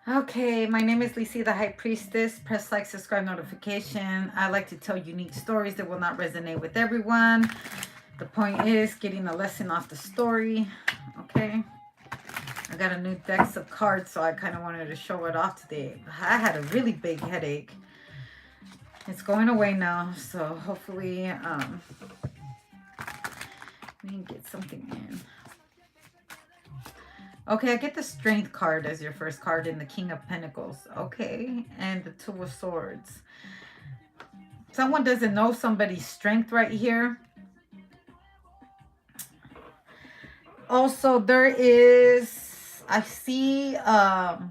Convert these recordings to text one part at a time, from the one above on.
Okay, my name is Lisi, the High Priestess. Press like, subscribe, notification. I like to tell unique stories that will not resonate with everyone. The point is getting a lesson off the story. Okay, I got a new deck of cards, so I kind of wanted to show it off today. I had a really big headache. It's going away now, so hopefully we can get something in. Okay, I get the Strength card as your first card in the King of Pentacles. Okay, and the Two of Swords. Someone doesn't know somebody's strength right here. Also, there is, I see a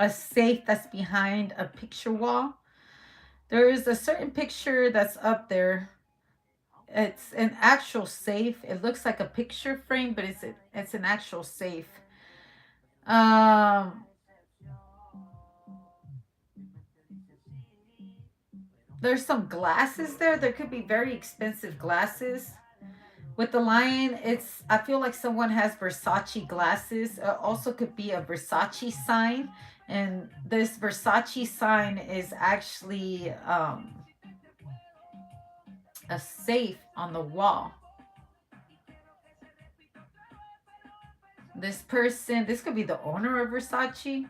safe that's behind a picture wall. There is a certain picture that's up there. It's an actual safe. It looks like a picture frame, but it's an actual safe. Um, there's some glasses there. There could be very expensive glasses. With the lion, I feel like someone has Versace glasses. It also could be a Versace sign. And this Versace sign is actually a safe on the wall. This person, this could be the owner of Versace.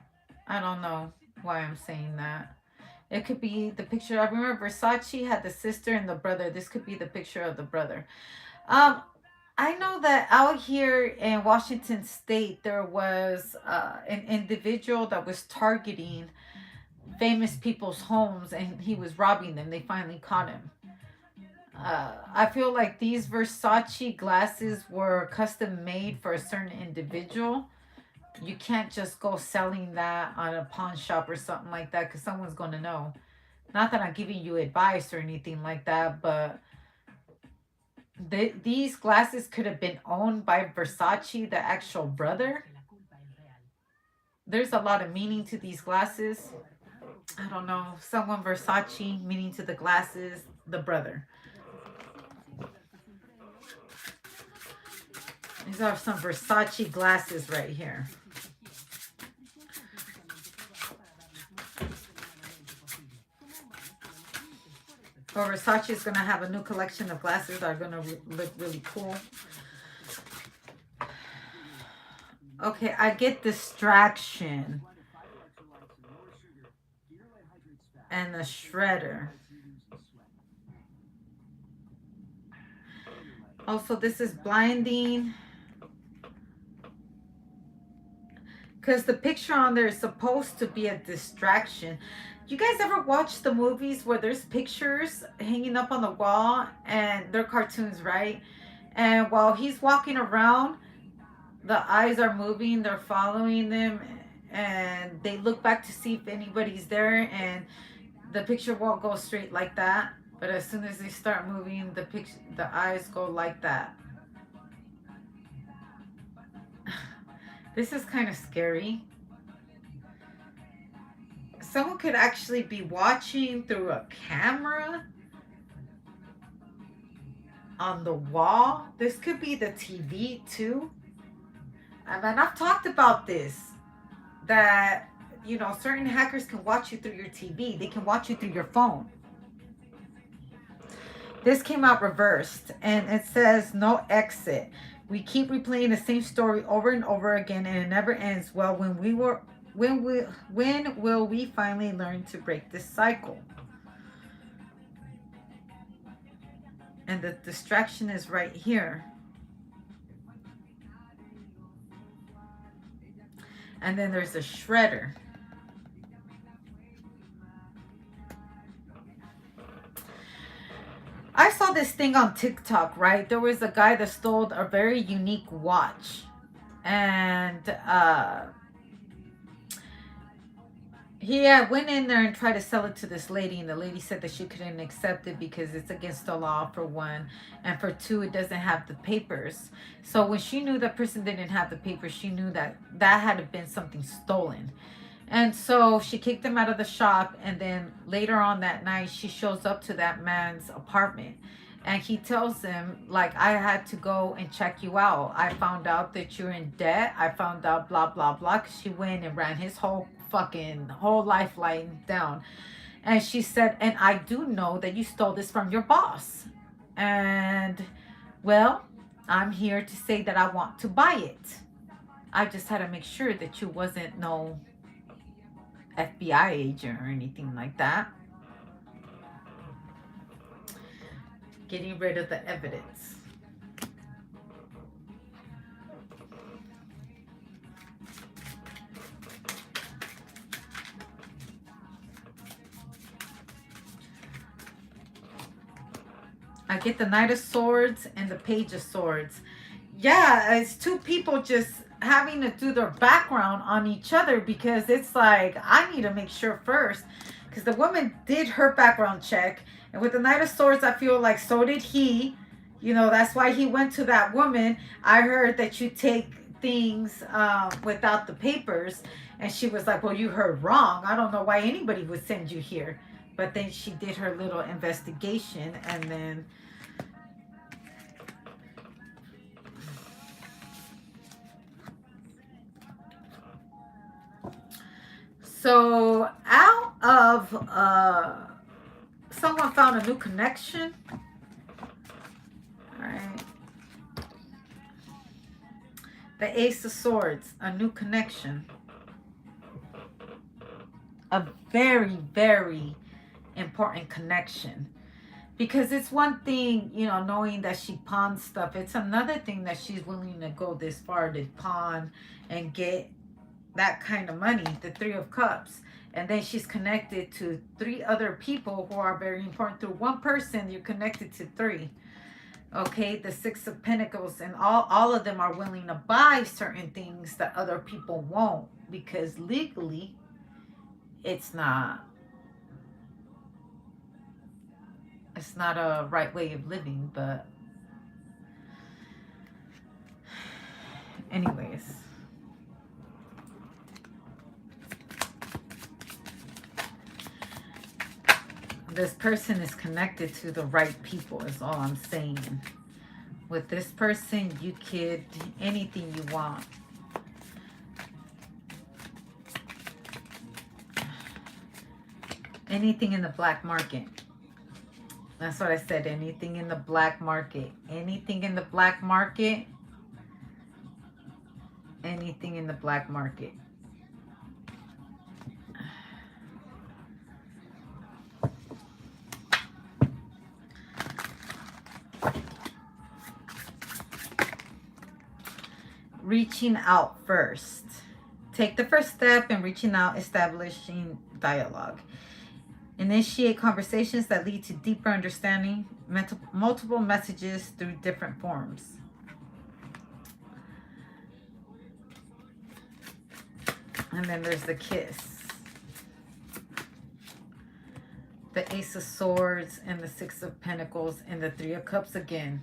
I don't know why I'm saying that. It could be the picture. I remember Versace had the sister and the brother. This could be the picture of the brother. Um, I know that out here in Washington State, there was an individual that was targeting famous people's homes and he was robbing them. They finally caught him. I feel like these Versace glasses were custom made for a certain individual. You can't just go selling that on a pawn shop or something like that because someone's going to know. Not that I'm giving you advice or anything like that, but these glasses could have been owned by Versace, the actual brother. There's a lot of meaning to these glasses. I don't know. Someone Versace, meaning to the glasses, the brother. These are some Versace glasses right here. Or Versace is going to have a new collection of glasses that are going to look really cool. Okay, I get distraction. And the shredder. Also, this is blinding. Because the picture on there is supposed to be a distraction. You guys ever watch the movies where there's pictures hanging up on the wall and they're cartoons, right? And while he's walking around, the eyes are moving, they're following them, and they look back to see if anybody's there, and the picture won't go straight like that. But as soon as they start moving, the eyes go like that. This is kind of scary. Someone could actually be watching through a camera on the wall. This could be the TV too. I mean, I've talked about this, that, you know, certain hackers can watch you through your TV. They can watch you through your phone. This came out reversed, and it says no exit. We keep replaying the same story over and over again, and it never ends. Well, when will we finally learn to break this cycle? And the distraction is right here. And then there's a shredder. I saw this thing on TikTok, right? There was a guy that stole a very unique watch. And he went in there and tried to sell it to this lady. And the lady said that she couldn't accept it because it's against the law, for one. And for two, it doesn't have the papers. So when she knew that person didn't have the papers, she knew that that had to been something stolen. And so she kicked him out of the shop. And then later on that night, she shows up to that man's apartment. And he tells him, like, I had to go and check you out. I found out that you're in debt. I found out blah, blah, blah. 'Cause she went and ran his whole lifeline down. And she said, and I do know that you stole this from your boss. And, well, I'm here to say that I want to buy it. I just had to make sure that you wasn't no FBI agent or anything like that. Getting rid of the evidence. I get the Knight of Swords and the Page of Swords. Yeah, it's two people just having to do their background on each other, because it's like, I need to make sure first, because the woman did her background check, and with the Knight of Swords, I feel like so did he. You know, that's why he went to that woman. I heard that you take things without the papers, and she was like, well, you heard wrong. I don't know why anybody would send you here. But then she did her little investigation, and then so out of someone found a new connection. All right. The Ace of Swords, a new connection. A very, very important connection. Because it's one thing, you know, knowing that she pawns stuff. It's another thing that she's willing to go this far to pawn and get that kind of money, the Three of Cups. And then she's connected to 3 other people who are very important. Through one person, you're connected to 3. Okay, the Six of Pentacles, and all of them are willing to buy certain things that other people won't, because legally it's not a right way of living. But anyways, this person is connected to the right people, is all I'm saying. With this person, you could anything you want. Anything in the black market. That's what I said. Anything in the black market. Anything in the black market. Anything in the black market. Reaching out first. Take the first step in reaching out, establishing dialogue. Initiate conversations that lead to deeper understanding, multiple messages through different forms. And then there's the kiss. The Ace of Swords and the Six of Pentacles and the Three of Cups again.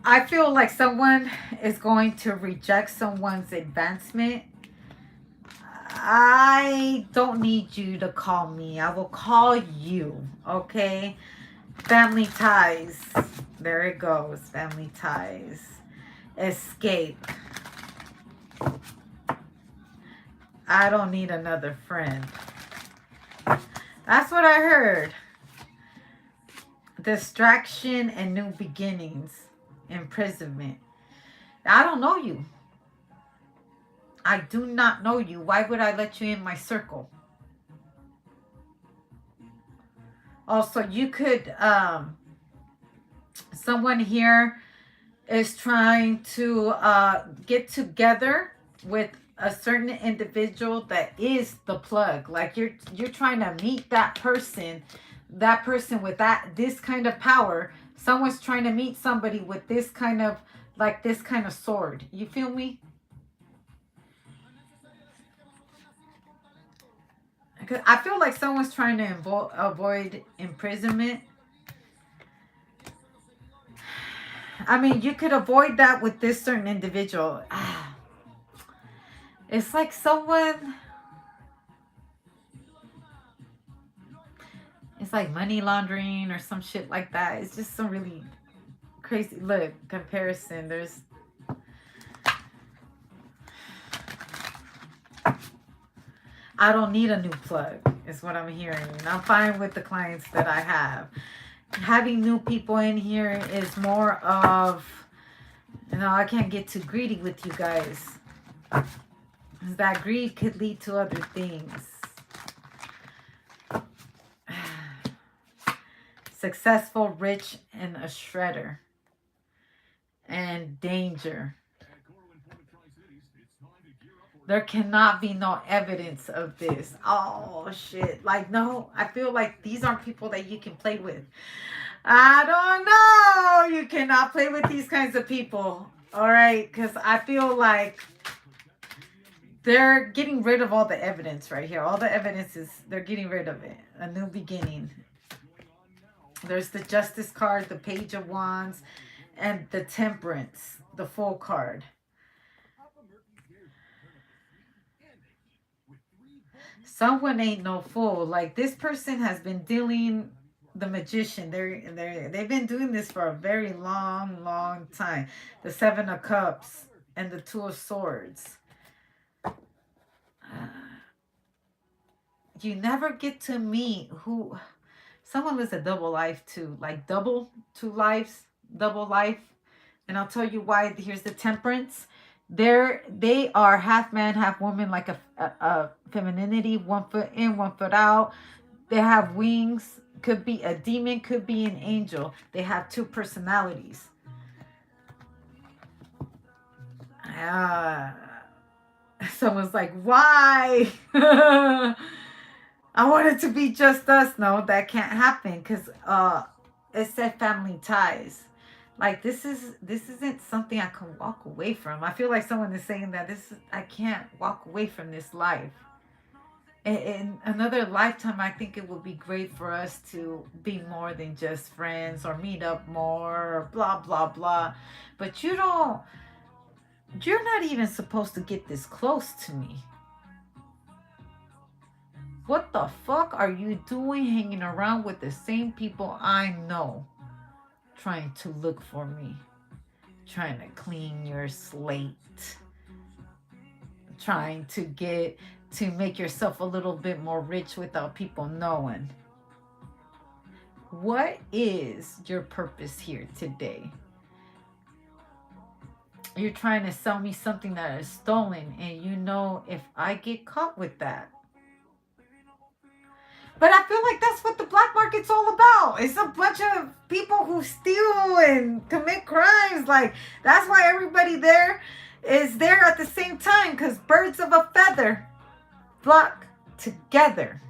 I feel like someone is going to reject someone's advancement. I don't need you to call me. I will call you, okay? Family ties. There it goes. Family ties. Escape. I don't need another friend. That's what I heard. Distraction and new beginnings. Imprisonment. I don't know you. I do not know you. Why would I let you in my circle? Also, you could, someone here is trying to get together with a certain individual that is the plug. Like you're trying to meet that person with this kind of power. Someone's trying to meet somebody with this kind of, like this kind of sword. You feel me? I feel like someone's trying to avoid imprisonment. I mean, you could avoid that with this certain individual. It's like It's like money laundering or some shit like that. It's just some really crazy. Look, comparison. There's. I don't need a new plug, is what I'm hearing. I'm fine with the clients that I have. Having new people in here is more of, I can't get too greedy with you guys. That greed could lead to other things. Successful, rich, and a shredder. And danger. There cannot be no evidence of this. Oh, shit. Like, no, I feel like these aren't people that you can play with. I don't know. You cannot play with these kinds of people. All right? Because I feel like they're getting rid of all the evidence right here. All the evidence is, they're getting rid of it. A new beginning. There's the Justice card, the Page of Wands, and the Temperance, the Fool card. Someone ain't no fool. Like, this person has been dealing, the Magician. They've been doing this for a very long time. The Seven of Cups and the Two of Swords. You never get to meet who. Someone lives a double life too. Like double life. And I'll tell you why. Here's the Temperance. They are half man, half woman, like a femininity, 1 foot in, 1 foot out. They have wings. Could be a demon, could be an angel. They have 2 personalities. Someone's like, why? I want it to be just us. No, that can't happen because it said family ties. Like, this isn't something I can walk away from. I feel like someone is saying that I can't walk away from this life. In another lifetime, I think it would be great for us to be more than just friends or meet up more or blah, blah, blah. But you're not even supposed to get this close to me. What the fuck are you doing hanging around with the same people I know? Trying to look for me. Trying to clean your slate. Trying to make yourself a little bit more rich without people knowing. What is your purpose here today? You're trying to sell me something that is stolen, and you know if I get caught with that. But I feel like that's what the black market's all about. It's a bunch of people who steal and commit crimes. Like, that's why everybody there is there at the same time, because birds of a feather flock together.